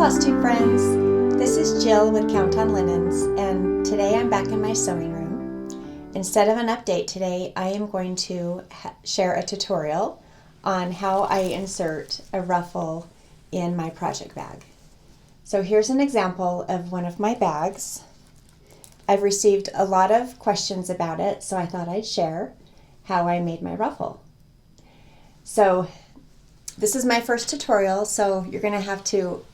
Costume friends, this is Jill with Count on Linens, and today I'm back in my sewing room. Instead of an update today, I am going to share a tutorial on how I insert a ruffle in my project bag. So here's an example of one of my bags. I've received a lot of questions about it, so I thought I'd share how I made my ruffle. So this is my first tutorial, so you're going to have to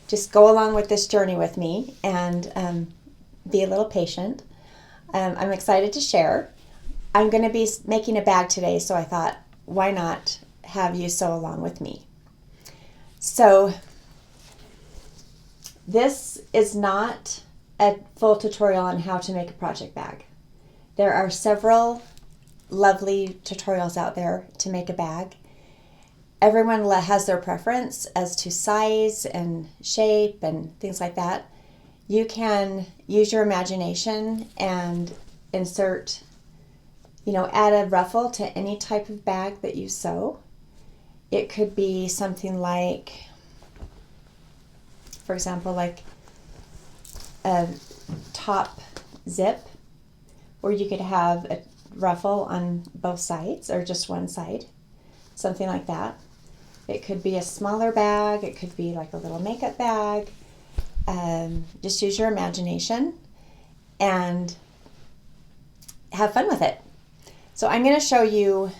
just go along with this journey with me and be a little patient. I'm excited to share. I'm going to be making a bag today, so I thought, why not have you sew along with me? So this is not a full tutorial on how to make a project bag. There are several lovely tutorials out there to make a bag. Everyone has their preference as to size and shape and things like that. You can use your imagination and insert, add a ruffle to any type of bag that you sew. It could be something like, for example, like a top zip, or you could have a ruffle on both sides or just one side, something like that. It could be a smaller bag. It could be like a little makeup bag. Just use your imagination and have fun with it. So I'm going to show you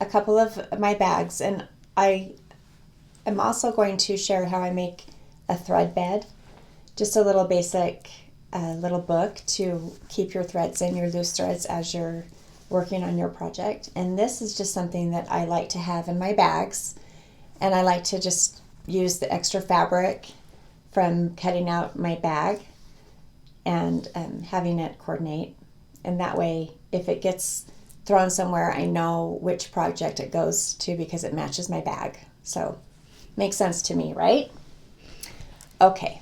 a couple of my bags, and I am also going to share how I make a thread bed, just a little basic little book to keep your threads in, your loose threads, as you're working on your project. And this is just something that I like to have in my bags. And I like to just use the extra fabric from cutting out my bag and having it coordinate. And that way, if it gets thrown somewhere, I know which project it goes to because it matches my bag. So, makes sense to me, right? Okay.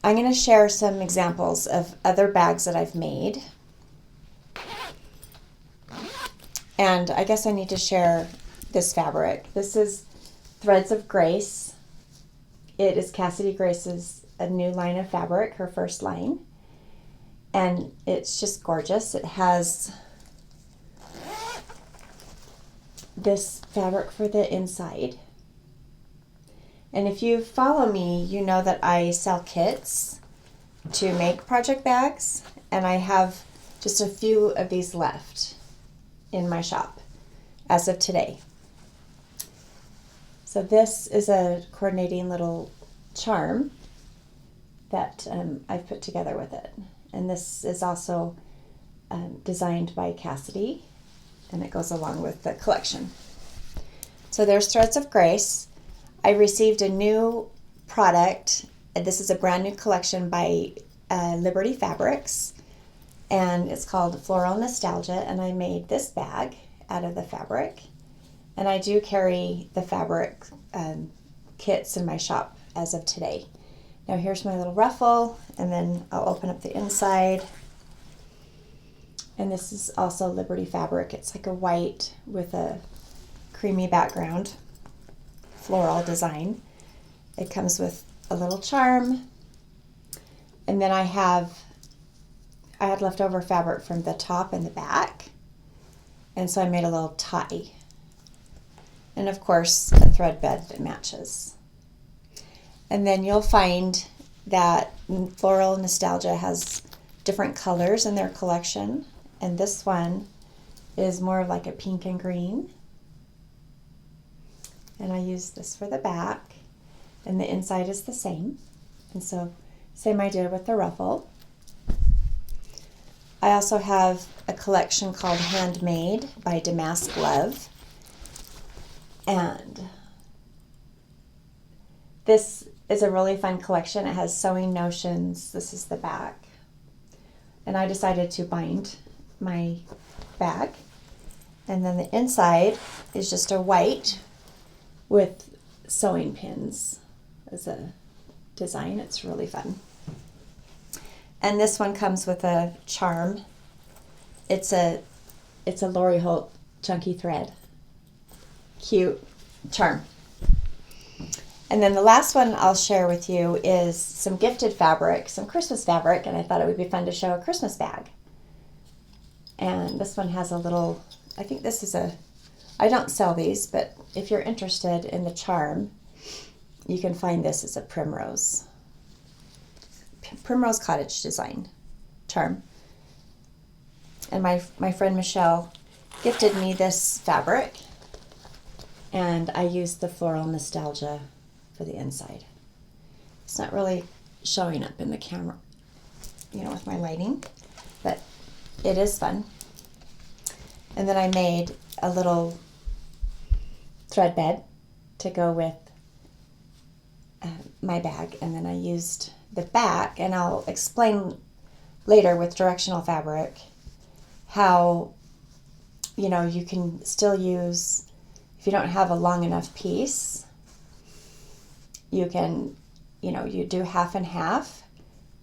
I'm going to share some examples of other bags that I've made. And I guess I need to share this fabric. This is Threads of Grace. It is Kassidy Grace's a new line of fabric, her first line. And it's just gorgeous. It has this fabric for the inside. And if you follow me, you know that I sell kits to make project bags, and I have just a few of these left in my shop as of today. So this is a coordinating little charm that I've put together with it. And this is also designed by Kassidy, and it goes along with the collection. So there's Threads of Grace. I received a new product. This is a brand new collection by Liberty Fabrics, and it's called Floral Nostalgia, and I made this bag out of the fabric. And I do carry the fabric kits in my shop as of today. Now here's my little ruffle, and then I'll open up the inside. And this is also Liberty Fabric. It's like a white with a creamy background, floral design. It comes with a little charm. And then I had leftover fabric from the top and the back. And so I made a little tie. And of course, a thread bed that matches. And then you'll find that Floral Nostalgia has different colors in their collection. And this one is more like a pink and green. And I use this for the back. And the inside is the same. And so, same idea with the ruffle. I also have a collection called Handmade by Damask Love. And this is a really fun collection. It has sewing notions. This is the back. And I decided to bind my bag. And then the inside is just a white with sewing pins as a design. It's really fun. And this one comes with a charm. It's a Lori Holt chunky thread. Cute charm. And then the last one I'll share with you is some gifted fabric, some Christmas fabric, and I thought it would be fun to show a Christmas bag. And this one has a little, I think this is a, I don't sell these, but if you're interested in the charm, you can find this as a primrose cottage design charm. And my friend Michelle gifted me this fabric, and I used the Floral Nostalgia for the inside. It's not really showing up in the camera, you know, with my lighting, but it is fun. And then I made a little thread bed to go with my bag, and then I used the back, and I'll explain later with directional fabric how, you know, you can still use, if you don't have a long enough piece, you can, you know, you do half and half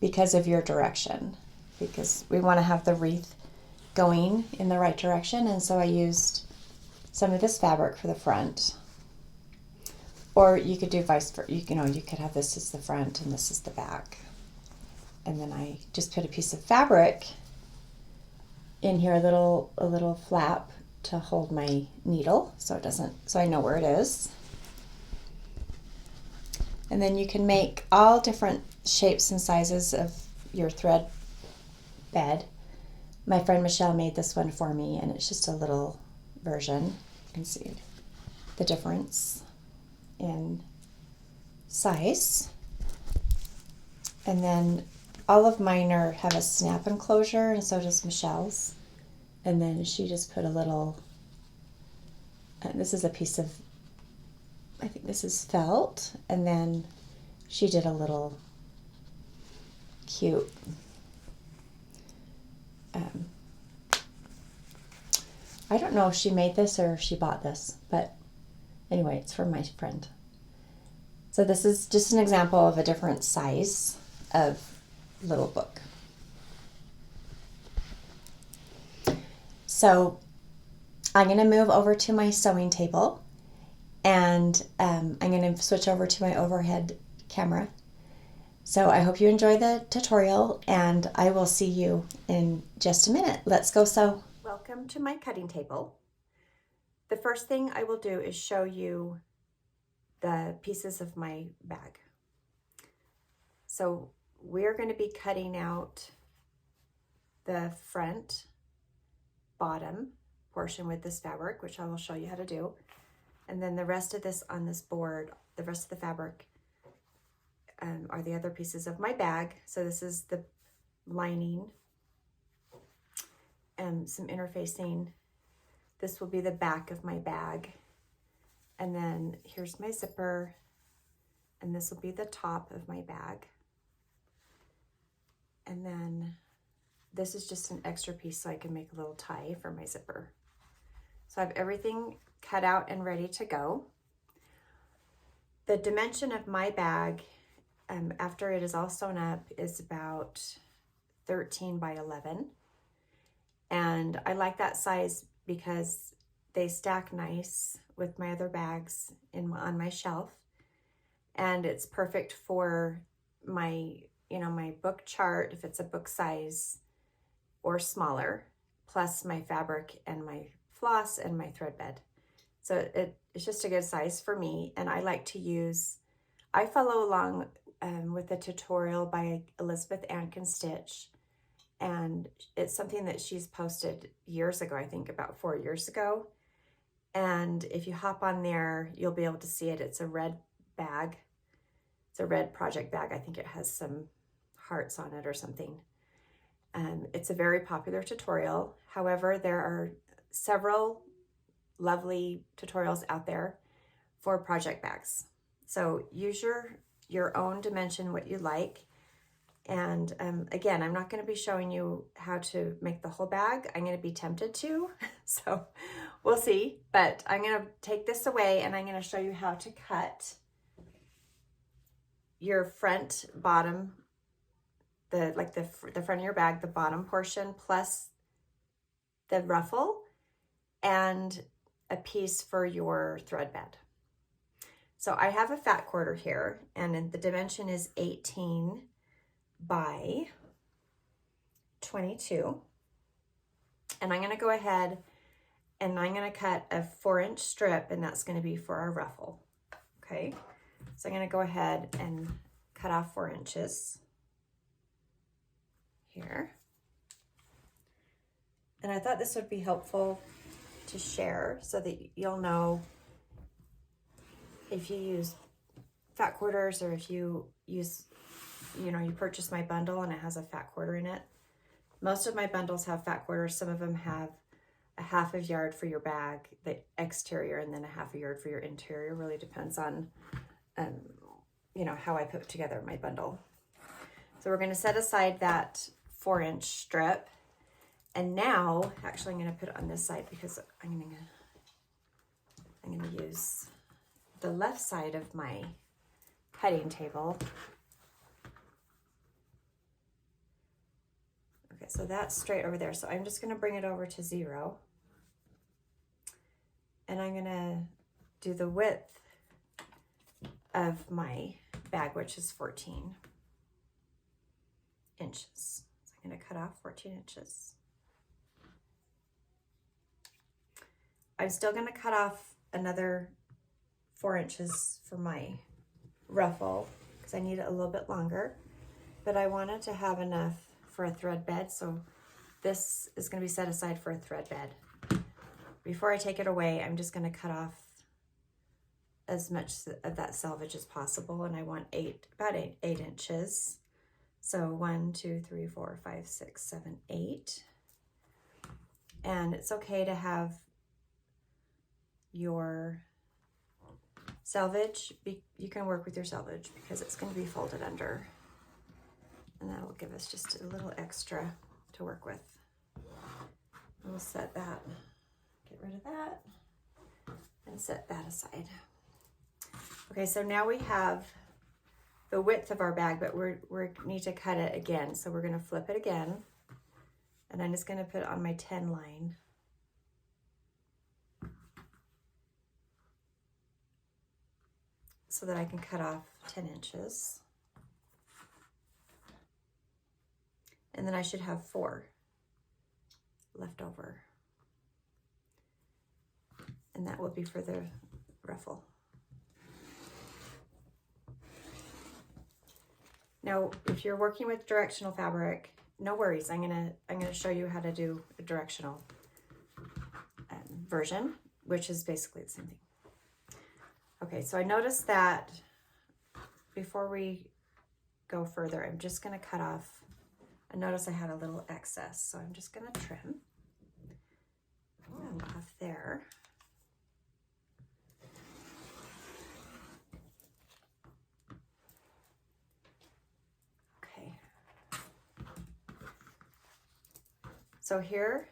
because of your direction, because we want to have the wreath going in the right direction. And so I used some of this fabric for the front, or you could do vice versa. You know, you could have this as the front and this is the back. And then I just put a piece of fabric in here, a little flap to hold my needle so it doesn't, so I know where it is. And then you can make all different shapes and sizes of your thread bed. My friend Michelle made this one for me, and it's just a little version. You can see the difference in size. And then all of mine have a snap enclosure, and so does Michelle's. And then she just put a little, this is a piece of, I think this is felt, and then she did a little cute I don't know if she made this or if she bought this, but anyway, it's from my friend. So this is just an example of a different size of little book. So I'm going to move over to my sewing table, and I'm going to switch over to my overhead camera. So I hope you enjoy the tutorial, and I will see you in just a minute. Let's go sew. Welcome to my cutting table. The first thing I will do is show you the pieces of my bag. So we're going to be cutting out the front bottom portion with this fabric, which I will show you how to do. And then the rest of this on this board, the rest of the fabric are the other pieces of my bag. So this is the lining and some interfacing. This will be the back of my bag. And then here's my zipper, and this will be the top of my bag. And then this is just an extra piece so I can make a little tie for my zipper. So I have everything cut out and ready to go. The dimension of my bag, after it is all sewn up, is about 13 by 11. And I like that size because they stack nice with my other bags on my shelf. And it's perfect for my, my book chart, if it's a book size or smaller, plus my fabric and my floss and my thread bed. So it's just a good size for me. And I like to use, I follow along with a tutorial by Elizabeth Ann Can Stitch. And it's something that she's posted years ago, I think about 4 years ago. And if you hop on there, you'll be able to see it. It's a red bag. It's a red project bag. I think it has some hearts on it or something. It's a very popular tutorial. However, there are several lovely tutorials out there for project bags. So use your own dimension, what you like. And again, I'm not going to be showing you how to make the whole bag. I'm going to be tempted to, so we'll see. But I'm going to take this away, and I'm going to show you how to cut your front bottom, the front of your bag, the bottom portion, plus the ruffle and a piece for your thread bed. So I have a fat quarter here, and the dimension is 18 by 22. And I'm gonna go ahead and I'm gonna cut a 4-inch strip, and that's gonna be for our ruffle, okay? So I'm gonna go ahead and cut off 4 inches here. And I thought this would be helpful to share so that you'll know if you use fat quarters, or if you use, you know, you purchase my bundle and it has a fat quarter in it. Most of my bundles have fat quarters. Some of them have a 1/2 yard for your bag, the exterior, and then a 1/2 yard for your interior. Really depends on, you know, how I put together my bundle. So we're going to set aside that 4-inch strip. And now, actually, I'm going to put it on this side because I'm going to use the left side of my cutting table. Okay, so that's straight over there. So I'm just going to bring it over to 0. And I'm going to do the width of my bag, which is 14 inches. So I'm going to cut off 14 inches. I'm still going to cut off another 4 inches for my ruffle because I need it a little bit longer, but I wanted to have enough for a thread bed, so this is going to be set aside for a thread bed. Before I take it away, I'm just going to cut off as much of that selvage as possible, and I want about 8 inches. So 1, 2, 3, 4, 5, 6, 7, 8. And it's okay to have your selvage, you can work with your selvage because it's going to be folded under, and that will give us just a little extra to work with. We'll set that, get rid of that, and set that aside. Okay, so now we have the width of our bag, but we need to cut it again. So we're going to flip it again, and I'm just going to put it on my 10 line. So that I can cut off 10 inches. And then I should have 4 left over. And that will be for the ruffle. Now, if you're working with directional fabric, no worries. I'm gonna show you how to do a directional version, which is basically the same thing. Okay, so I noticed that before we go further, I'm just going to cut off. I noticed I had a little excess, so I'm just going to trim that off there. Okay. So here's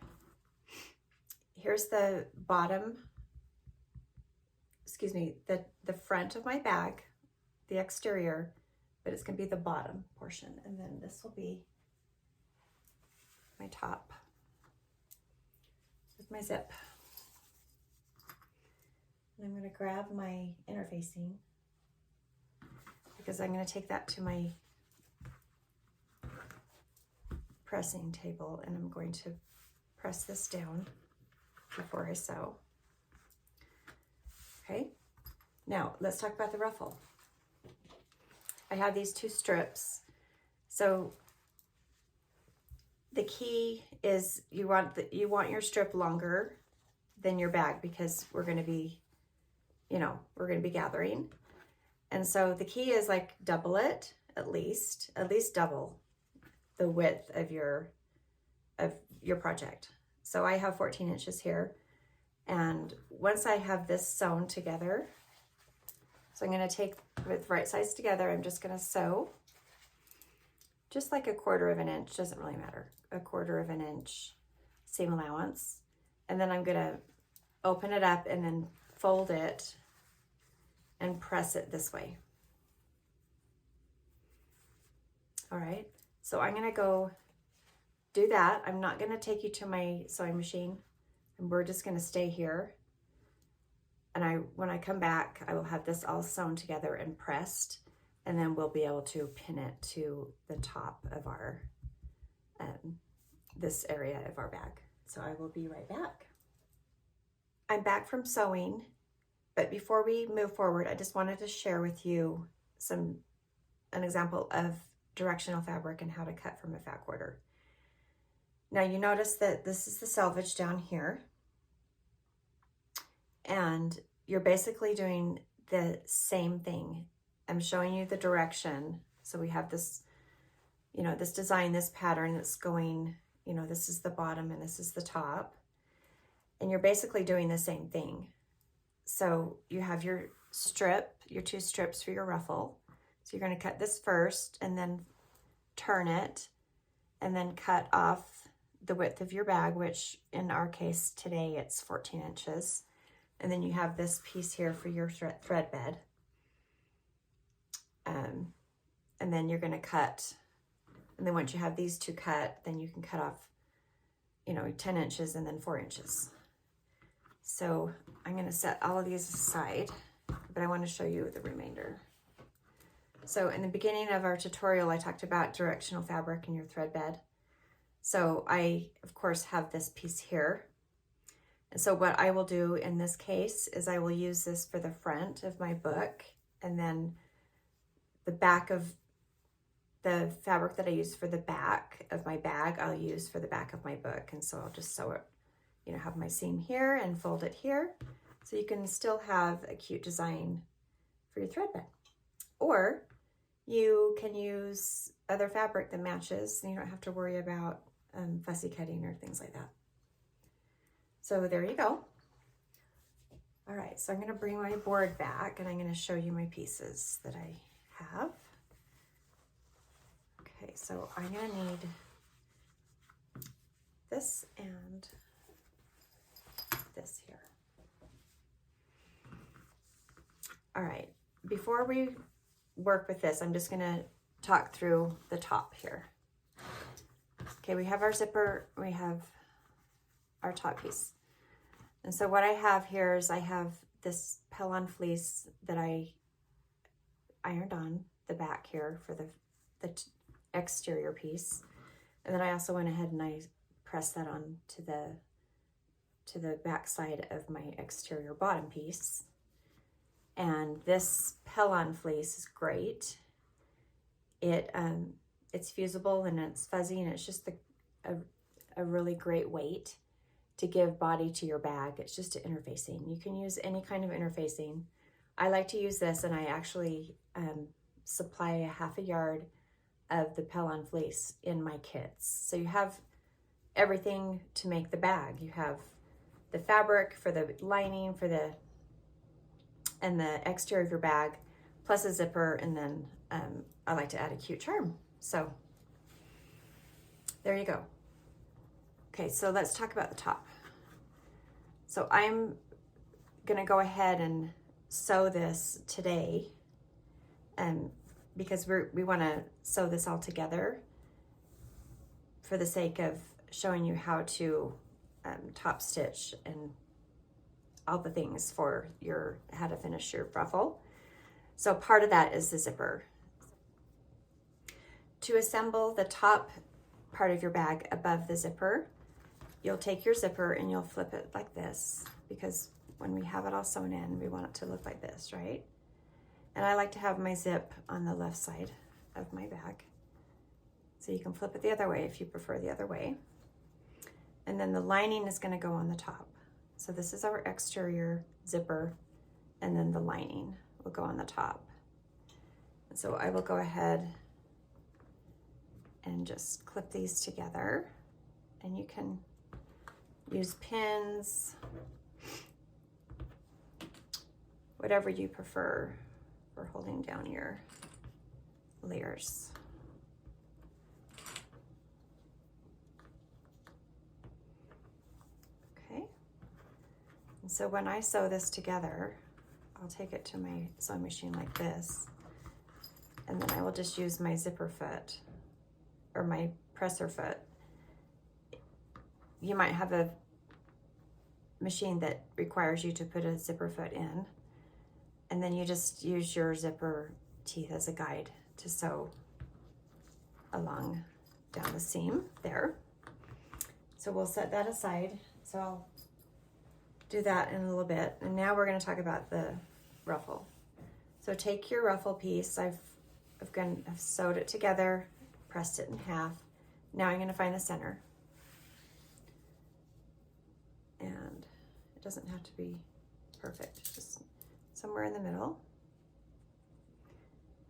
the bottom. Excuse me, the front of my bag, the exterior, but it's going to be the bottom portion. And then this will be my top with my zip. And I'm going to grab my interfacing because I'm going to take that to my pressing table, and I'm going to press this down before I sew. Okay, now let's talk about the ruffle. I have these 2 strips. So the key is you want your strip longer than your bag because we're going to be, you know, we're going to be gathering. And so the key is like double it, at least double the width of your project. So I have 14 inches here. And once I have this sewn together, so I'm going to take with right sides together, I'm just going to sew just like 1/4 of an inch, doesn't really matter, 1/4 of an inch seam allowance. And then I'm going to open it up and then fold it and press it this way. All right, so I'm going to go do that. I'm not going to take you to my sewing machine. And we're just going to stay here. And when I come back, I will have this all sewn together and pressed, and then we'll be able to pin it to the top of our, this area of our bag. So I will be right back. I'm back from sewing, but before we move forward, I just wanted to share with you an example of directional fabric and how to cut from a fat quarter. Now you notice that this is the selvage down here, and you're basically doing the same thing. I'm showing you the direction. So we have this, this design, this pattern that's going, this is the bottom and this is the top. And you're basically doing the same thing. So you have your strip, your 2 strips for your ruffle. So you're going to cut this first and then turn it and then cut off the width of your bag, which in our case today it's 14 inches. And then you have this piece here for your thread bed. And then you're going to cut, and then once you have these 2 cut, then you can cut off, 10 inches and then 4 inches. So I'm going to set all of these aside, but I want to show you the remainder. So in the beginning of our tutorial, I talked about directional fabric in your thread bed. So I, of course, have this piece here. And so what I will do in this case is I will use this for the front of my book, and then the back of the fabric that I use for the back of my bag, I'll use for the back of my book. And so I'll just sew it, have my seam here and fold it here. So you can still have a cute design for your thread bed. Or you can use other fabric that matches, and you don't have to worry about fussy cutting or things like that. So there you go. All right, so I'm going to bring my board back and I'm going to show you my pieces that I have. Okay, so I'm going to need this and this here. All right, before we work with this, I'm just going to talk through the top here. Okay, we have our zipper, we have our top piece. And so what I have here is I have this Pellon fleece that I ironed on the back here for the exterior piece. And then I also went ahead and I pressed that on to the back side of my exterior bottom piece. And this Pellon fleece is great. It's fusible and it's fuzzy, and it's just a really great weight to give body to your bag. It's just interfacing. You can use any kind of interfacing. I like to use this, and I actually supply a half a yard of the Pellon fleece in my kits. So you have everything to make the bag. You have the fabric for the lining and the exterior of your bag, plus a zipper, and then I like to add a cute charm. So there you go. Okay, so let's talk about the top. So I'm gonna go ahead and sew this today, because we wanna sew this all together for the sake of showing you how to top stitch and all the things for how to finish your ruffle. So part of that is the zipper. To assemble the top part of your bag above the zipper, you'll take your zipper and you'll flip it like this, because when we have it all sewn in, we want it to look like this, right? And I like to have my zip on the left side of my bag. So you can flip it the other way if you prefer the other way. And then the lining is going to go on the top. So this is our exterior zipper, and then the lining will go on the top. And so I will go ahead and just clip these together, and you can use pins, whatever you prefer for holding down your layers. Okay, and so when I sew this together, I'll take it to my sewing machine like this, and then I will just use my zipper foot or my presser foot. You might have a machine that requires you to put a zipper foot in. And then you just use your zipper teeth as a guide to sew along down the seam there. So we'll set that aside. So I'll do that in a little bit. And now we're going to talk about the ruffle. So take your ruffle piece. I've sewed it together, pressed it in half. Now I'm going to find the center. And it doesn't have to be perfect, just somewhere in the middle.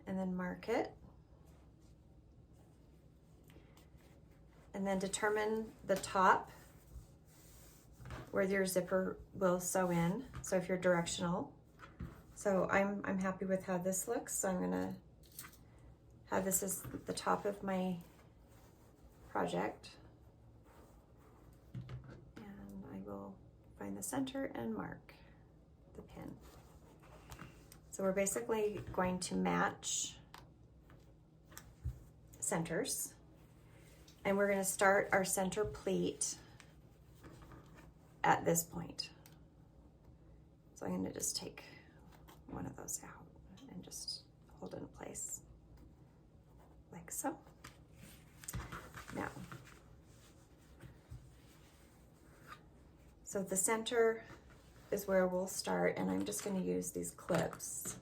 And then mark it. And then determine the top where your zipper will sew in. So if you're directional. So I'm happy with how this looks. So I'm gonna have this as the top of my project. And I will find the center and mark the pin. So we're basically going to match centers. And we're going to start our center pleat at this point. So I'm going to just take one of those out and just hold it in place like so. Now, so the center is where we'll start, and I'm just going to use these clips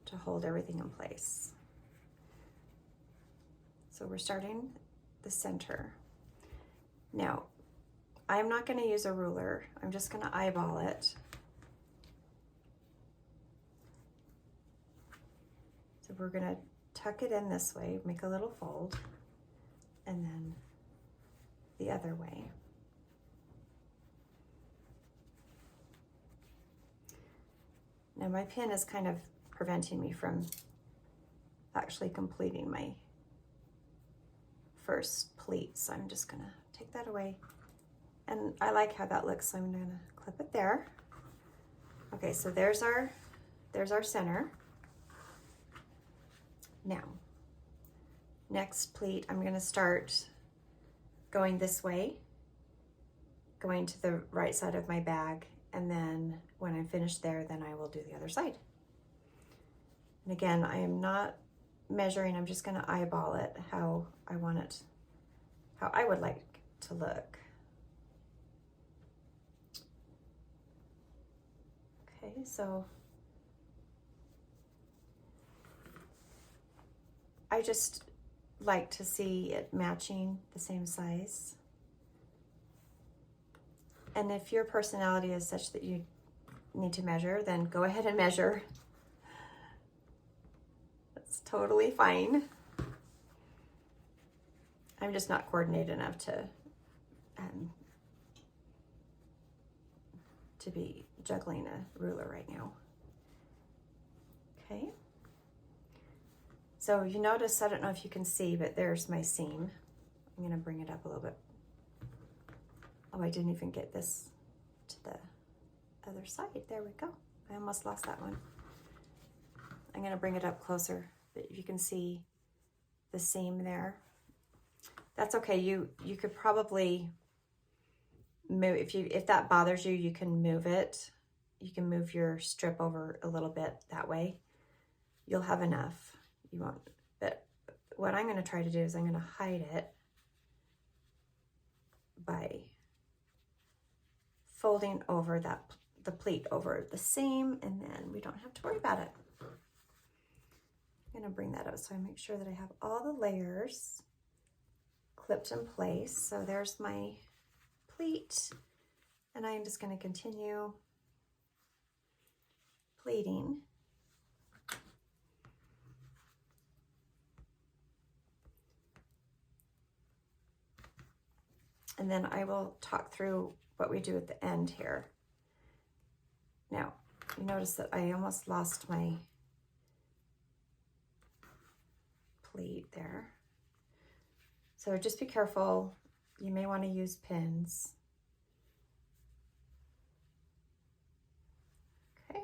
to hold everything in place. So we're starting the center. Now, I'm not going to use a ruler. I'm just going to eyeball it. So we're going to tuck it in this way, make a little fold, and then the other way. Now my pin is kind of preventing me from actually completing my first pleat, so I'm just gonna take that away. And I like how that looks, so I'm gonna clip it there. Okay, so there's our center. Now, next pleat, I'm gonna start going this way, going to the right side of my bag, and then when I'm finished there, then I will do the other side. And again, I am not measuring, I'm just gonna eyeball it how I want it, how I would like it to look. Okay, so I just like to see it matching the same size. And if your personality is such that you need to measure, then go ahead and measure. That's totally fine. I'm just not coordinated enough to be juggling a ruler right now. Okay. So you notice, I don't know if you can see, but there's my seam. I'm gonna bring it up a little bit. Oh, I didn't even get this to the other side. There we go. I almost lost that one. I'm gonna bring it up closer, but you can see the seam there. That's okay. You could probably move, if that bothers you, you can move it. You can move your strip over a little bit that way. You'll have enough. You won't, but what I'm gonna try to do is I'm gonna hide it by folding over the pleat over the seam, and then we don't have to worry about it. I'm gonna bring that up so I make sure that I have all the layers clipped in place. So there's my pleat, and I'm just gonna continue pleating. And then I will talk through what we do at the end here. Now, you notice that I almost lost my pleat there. So just be careful. You may want to use pins. Okay.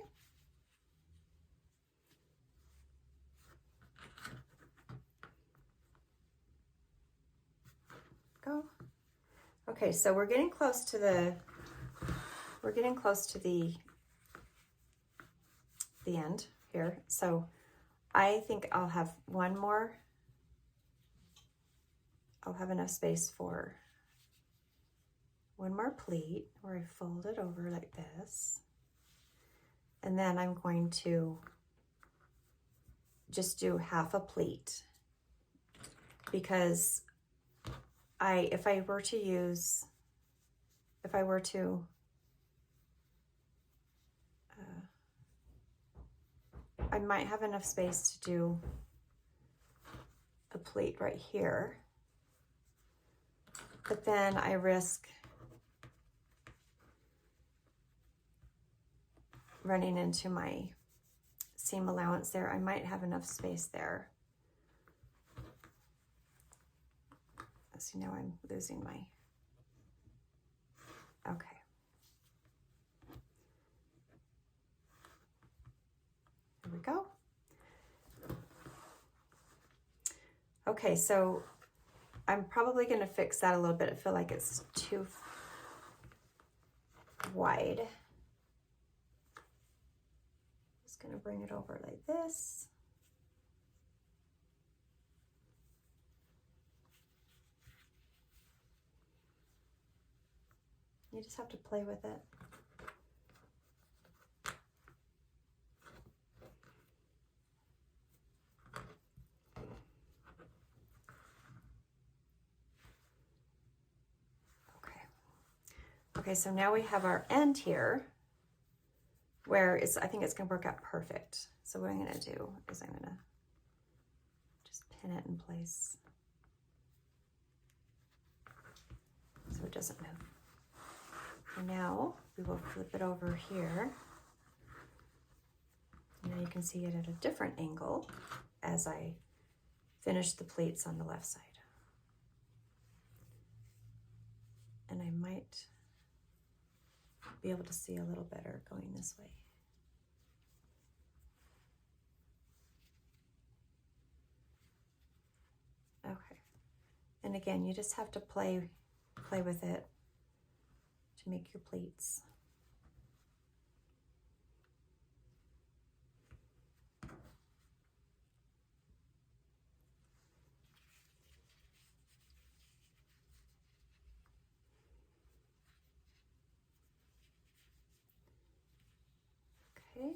Go. Okay, so we're getting close to the we're getting close to the end here. So I think I'll have one more. I'll have enough space for one more pleat where I fold it over like this. And then I'm going to just do half a pleat, because if I were to I might have enough space to do a pleat right here, but then I risk running into my seam allowance there. I might have enough space there. See, now I'm losing my, okay. There we go. Okay, so I'm probably going to fix that a little bit. I feel like it's too wide. Just going to bring it over like this. You just have to play with it. Okay, so now we have our end here where I think it's gonna work out perfect. So what I'm gonna do is I'm gonna just pin it in place so it doesn't move. And now we will flip it over here. Now you can see it at a different angle as I finish the pleats on the left side. And I might be able to see a little better going this way. Okay. And again, you just have to play with it to make your pleats. Okay.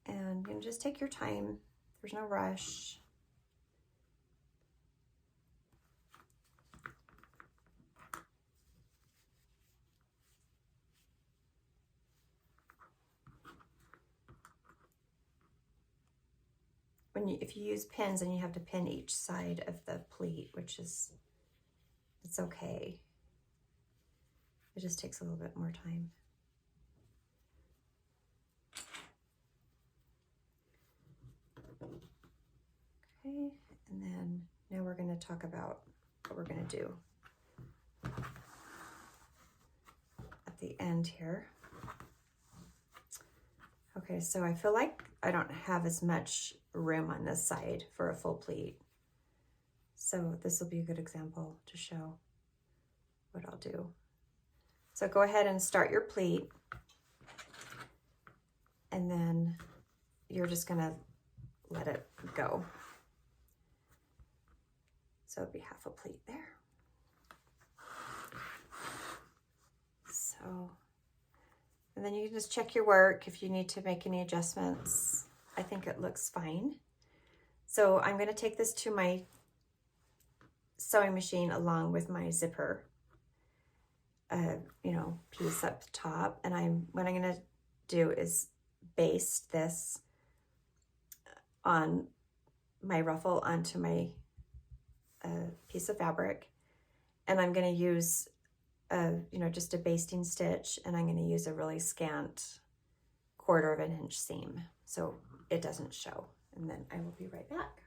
And you can just take your time. There's no rush. If you use pins, then you have to pin each side of the pleat, which is, it's okay. It just takes a little bit more time. Okay, and then now we're going to talk about what we're going to do at the end here. Okay, so I feel like I don't have as much room on this side for a full pleat. So this will be a good example to show what I'll do. So go ahead and start your pleat, and then you're just gonna let it go. So it'd be half a pleat there. So, and then you can just check your work if you need to make any adjustments. I think it looks fine. So I'm going to take this to my sewing machine along with my zipper, piece up top. And what I'm going to do is baste this on my ruffle onto my piece of fabric. And I'm going to use just a basting stitch, and I'm going to use a really scant 1/4 of an inch seam so it doesn't show. And then I will be right back.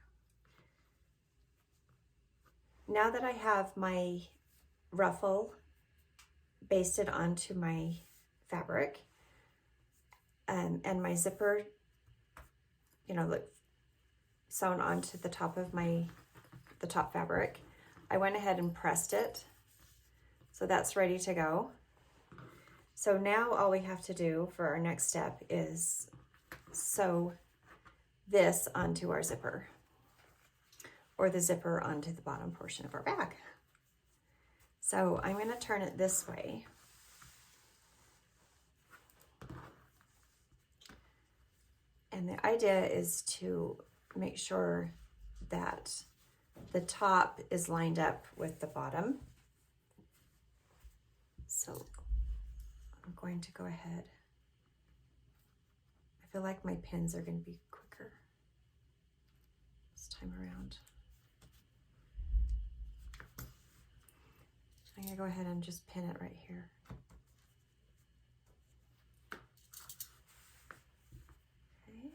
Now that I have my ruffle basted onto my fabric, and my zipper, you know, look, sewn onto the top of the top fabric. I went ahead and pressed it. So that's ready to go. So now all we have to do for our next step is sew this onto our zipper, or the zipper onto the bottom portion of our bag. So I'm going to turn it this way. And the idea is to make sure that the top is lined up with the bottom. So I'm going to go ahead. I feel like my pins are going to be quicker this time around. I'm going to go ahead and just pin it right here. Okay.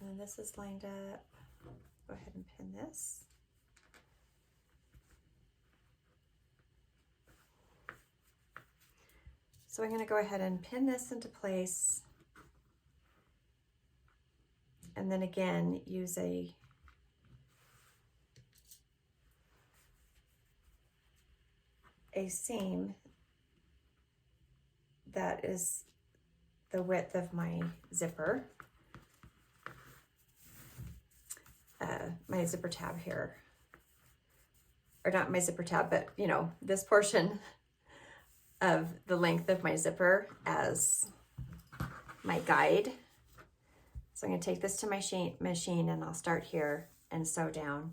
And then this is lined up. Go ahead and pin this. So I'm going to go ahead and pin this into place. And then again, use a seam that is the width of my zipper, my zipper tab here, or not my zipper tab, but you know, this portion of the length of my zipper as my guide. So I'm going to take this to my machine and I'll start here and sew down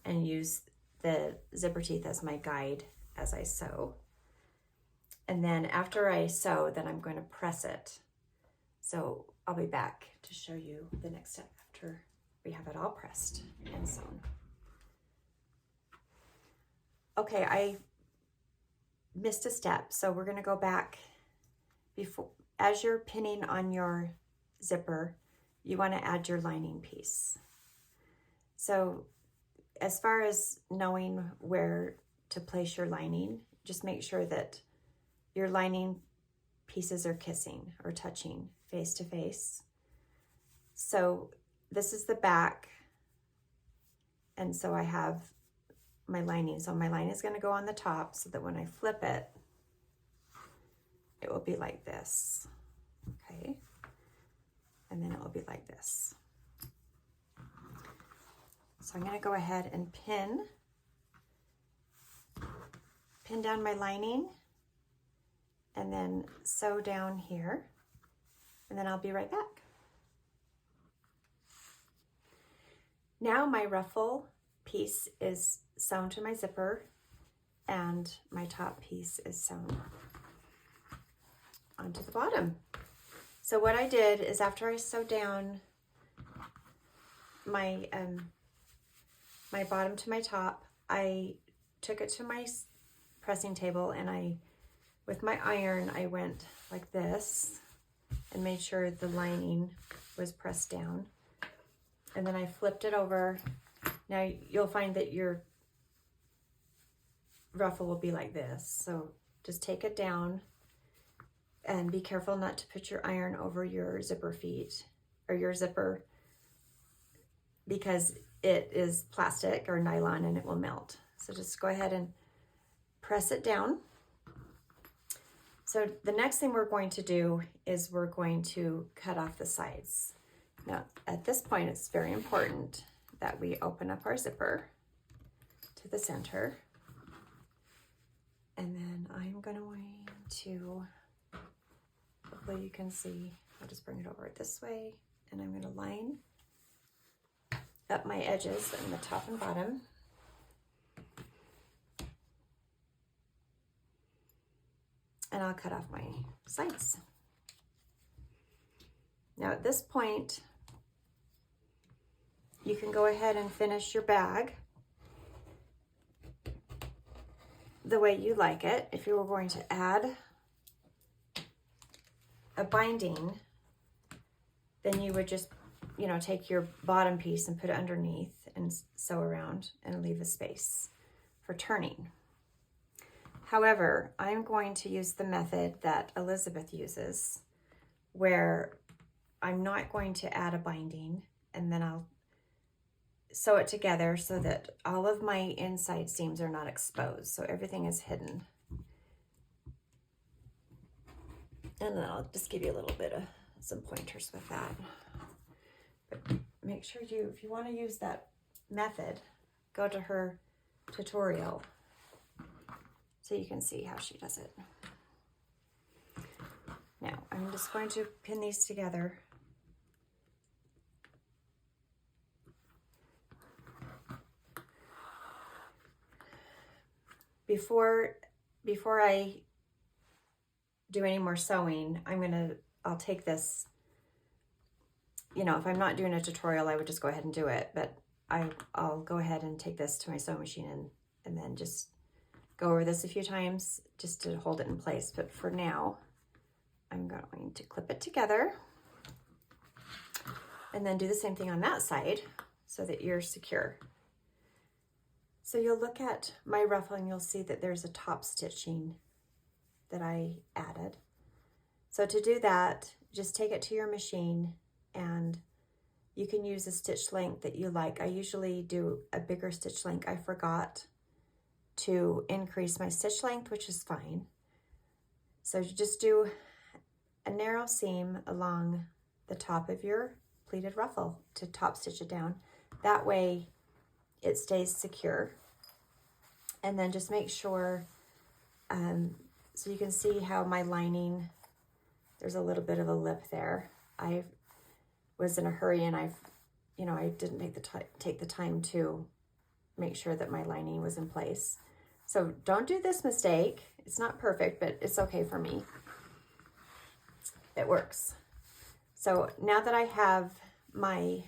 and use the zipper teeth as my guide as I sew. And then after I sew, then I'm going to press it. So I'll be back to show you the next step after we have it all pressed and sewn. Okay, I missed a step, so we're going to go back. Before, as you're pinning on your zipper, you want to add your lining piece. So as far as knowing where to place your lining, just make sure that your lining pieces are kissing or touching face to face. So this is the back, and so I have my lining. So my lining is going to go on the top so that when I flip it, it will be like this. Okay. And then it will be like this. So I'm going to go ahead and pin down my lining and then sew down here, and then I'll be right back. Now my ruffle piece is sewn to my zipper and my top piece is sewn onto the bottom. So what I did is after I sewed down my my bottom to my top, I took it to my pressing table and with my iron, I went like this and made sure the lining was pressed down. And then I flipped it over. Now you'll find that your ruffle will be like this. So just take it down and be careful not to put your iron over your zipper feet or your zipper, because it is plastic or nylon and it will melt. So just go ahead and press it down. So the next thing we're going to do is we're going to cut off the sides. Now at this point, it's very important that we open up our zipper to the center. And then I'm going to, hopefully you can see, I'll just bring it over this way, and I'm going to line up my edges in the top and bottom. And I'll cut off my sides. Now at this point, you can go ahead and finish your bag the way you like it. If you were going to add a binding, then you would just, you know, take your bottom piece and put it underneath and sew around and leave a space for turning. However, I'm going to use the method that Elizabeth uses, where I'm not going to add a binding, and then I'll sew it together so that all of my inside seams are not exposed, so everything is hidden. And then I'll just give you a little bit of some pointers with that. But make sure if you want to use that method, go to her tutorial so you can see how she does it. Now, I'm just going to pin these together. Before I do any more sewing, I'll take this, you know, if I'm not doing a tutorial, I would just go ahead and do it, but I'll go ahead and take this to my sewing machine and then just go over this a few times just to hold it in place. But for now, I'm going to clip it together and then do the same thing on that side so that you're secure. So you'll look at my ruffle and you'll see that there's a top stitching that I added. So to do that, just take it to your machine and you can use a stitch length that you like. I usually do a bigger stitch length. I forgot to increase my stitch length, which is fine. So you just do a narrow seam along the top of your pleated ruffle to top stitch it down. That way it stays secure. And then just make sure, so you can see how my lining, there's a little bit of a lip there. I was in a hurry and I didn't take the time to make sure that my lining was in place. So don't do this mistake. It's not perfect, but it's okay for me. It works. So now that I have my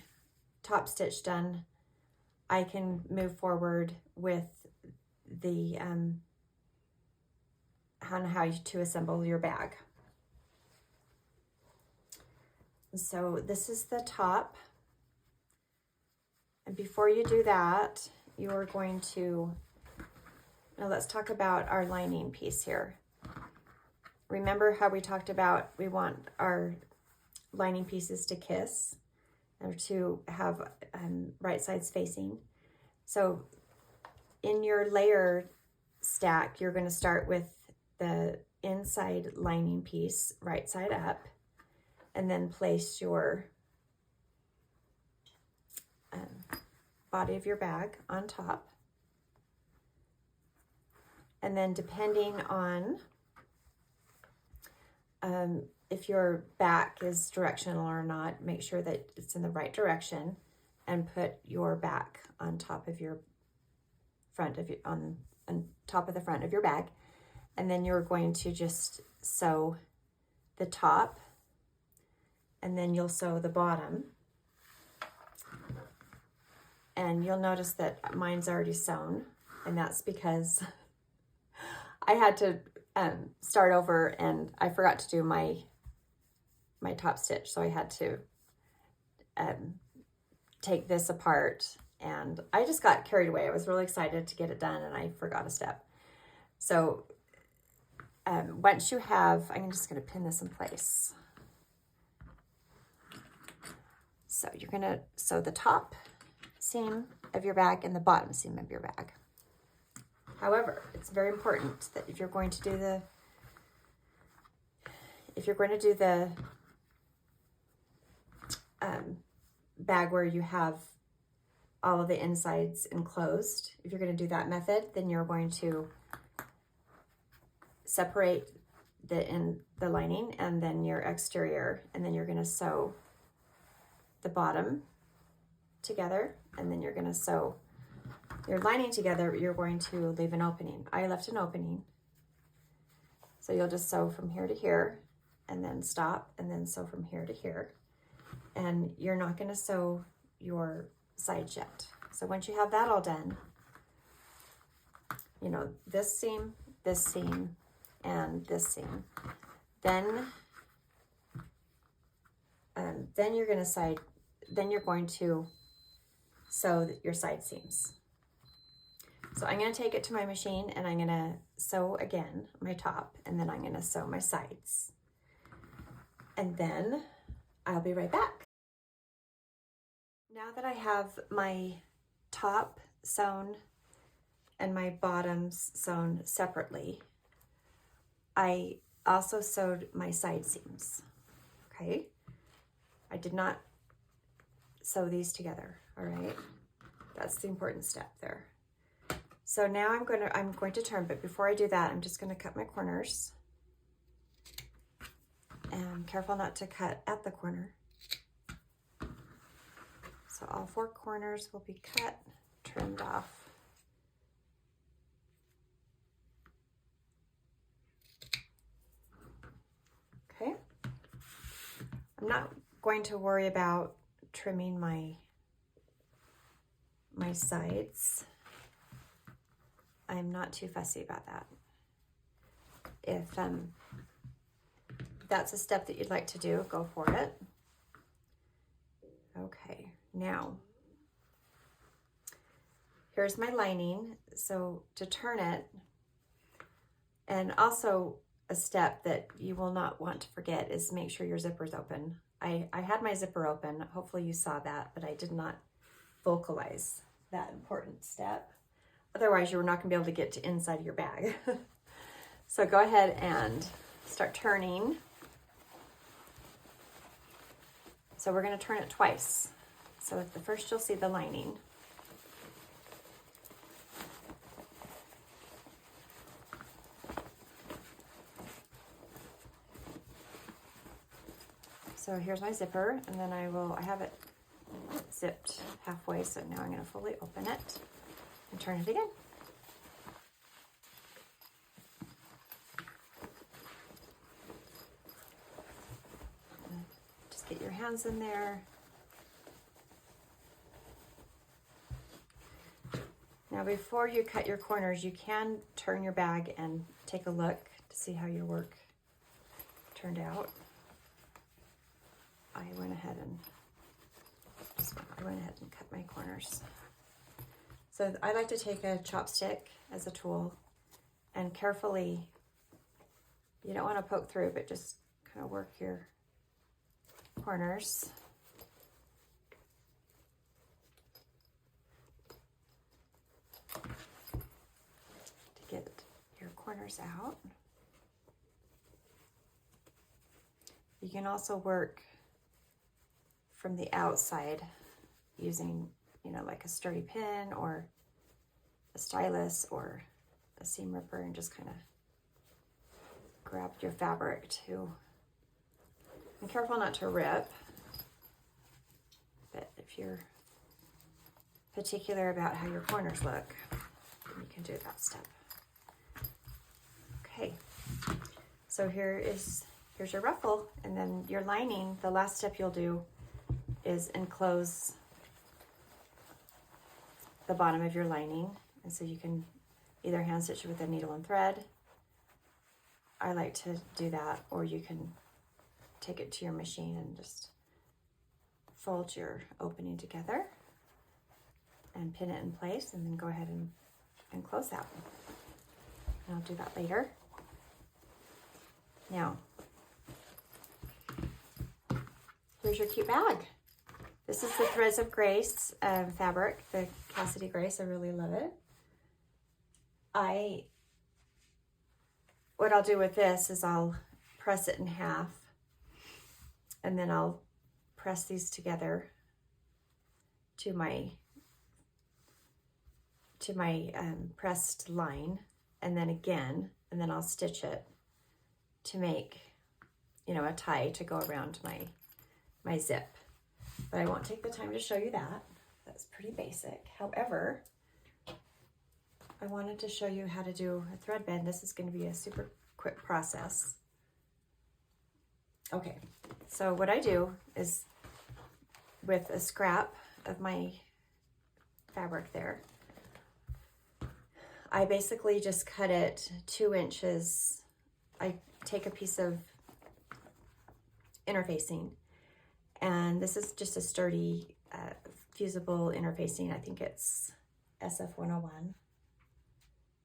top stitch done, I can move forward with the on how to assemble your bag. So this is the top. And before you do that, you're going to, now let's talk about our lining piece here. Remember how we talked about we want our lining pieces to kiss or to have right sides facing. So in your layer stack, you're going to start with the inside lining piece right side up and then place your body of your bag on top. And then depending on if your back is directional or not, make sure that it's in the right direction and put your back on top of your front of your, on top of the front of your bag. And then you're going to just sew the top and then you'll sew the bottom. And you'll notice that mine's already sewn, and that's because I had to start over and I forgot to do my top stitch. So I had to take this apart, and I just got carried away. I was really excited to get it done and I forgot a step. So once you have, I'm just going to pin this in place. So you're going to sew the top seam of your bag and the bottom seam of your bag. However, it's very important that if you're going to do the bag where you have all of the insides enclosed, if you're going to do that method, then you're going to separate the lining and then your exterior, and then you're going to sew the bottom together, and then you're going to sew your lining together. You're going to leave an opening. I left an opening, so you'll just sew from here to here and then stop and then sew from here to here, and you're not going to sew your sides yet. So once you have that all done, you know, this seam, and this seam, then you're going to sew your side seams. So I'm going to take it to my machine and I'm going to sew again my top, and then I'm going to sew my sides. And then I'll be right back. Now that I have my top sewn and my bottoms sewn separately, I also sewed my side seams, okay? I did not sew these together, all right? That's the important step there. So now I'm going to turn, but before I do that, I'm just going to cut my corners. And careful not to cut at the corner. So all 4 corners will be cut, trimmed off. Okay. I'm not going to worry about trimming my sides. I'm not too fussy about that. If that's a step that you'd like to do, go for it. Okay, now here's my lining. So to turn it, and also a step that you will not want to forget is make sure your zipper's open. I had my zipper open. Hopefully you saw that, but I did not vocalize that important step. Otherwise, you're not going to be able to get to inside of your bag. So go ahead and start turning. So we're going to turn it twice. So at the first, you'll see the lining. So here's my zipper, and then I have it zipped halfway, so now I'm going to fully open it and turn it again. Just get your hands in there. Now before you cut your corners, you can turn your bag and take a look to see how your work turned out. I went ahead and cut my corners. So I like to take a chopstick as a tool and carefully, you don't want to poke through, but just kind of work your corners. To get your corners out. You can also work from the outside using, like a sturdy pin or a stylus or a seam ripper, and just kind of grab your fabric too. Be careful not to rip, but if you're particular about how your corners look, then you can do that step. Okay, so here's your ruffle, and then your lining. The last step you'll do is enclose the bottom of your lining, and so you can either hand stitch it with a needle and thread. I like to do that, or you can take it to your machine and just fold your opening together and pin it in place, and then go ahead and close that one. And I'll do that later. Now, here's your cute bag. This is the Threads of Grace fabric, the Kassidy Grace. I really love it. What I'll do with this is I'll press it in half, and then I'll press these together to my pressed line, and then again, and then I'll stitch it to make, a tie to go around my zip. But I won't take the time to show you that. That's pretty basic. However, I wanted to show you how to do a thread bend. This is going to be a super quick process. Okay, so what I do is, with a scrap of my fabric there, I basically just cut it 2 inches. I take a piece of interfacing, and this is just a sturdy, fusible interfacing. I think it's SF 101.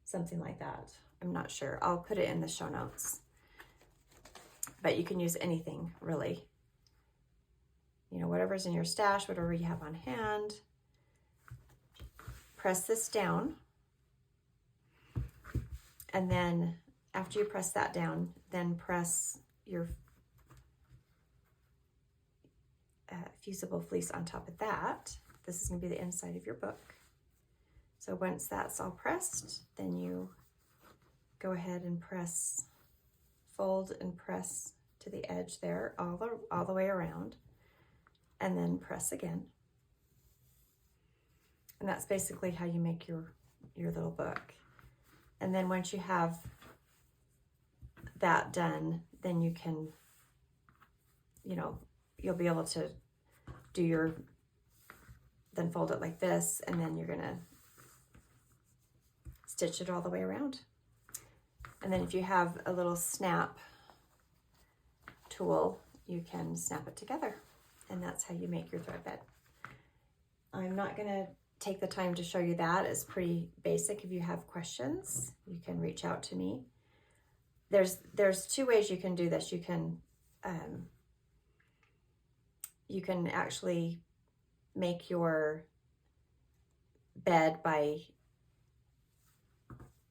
something like that. I'm not sure. I'll put it in the show notes. But you can use anything, really. You know, whatever's in your stash, whatever you have on hand. Press this down. And then after you press that down, then press your fusible fleece on top of that. This is going to be the inside of your book. So once that's all pressed, then you go ahead and press, fold and press to the edge there all the way around, and then press again. And that's basically how you make your little book. And then once you have that done, then you can, you know, you'll be able to do then fold it like this, and then you're gonna stitch it all the way around. And then if you have a little snap tool, you can snap it together. And that's how you make your thread bed. I'm not gonna take the time to show you that. It's pretty basic. If you have questions, you can reach out to me. There's two ways you can do this. You can actually make your bed by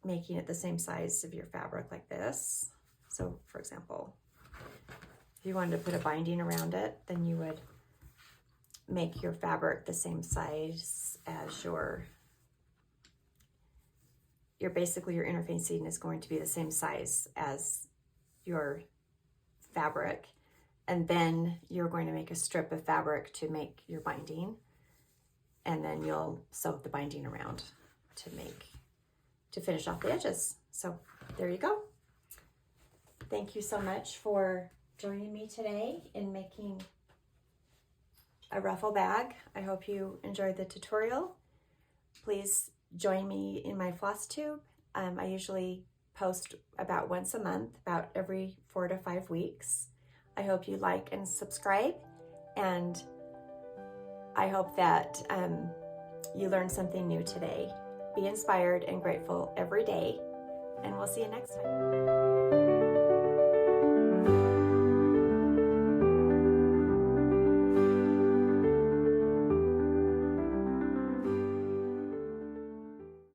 making it the same size of your fabric like this. So for example, if you wanted to put a binding around it, then you would make your fabric the same size as your basically your interfacing is going to be the same size as your fabric. And then you're going to make a strip of fabric to make your binding. And then you'll sew the binding around to finish off the edges. So there you go. Thank you so much for joining me today in making a ruffle bag. I hope you enjoyed the tutorial. Please join me in my floss tube. I usually post about once a month, about every 4 to 5 weeks. I hope you like and subscribe, and I hope that you learned something new today. Be inspired and grateful every day, and we'll see you next time.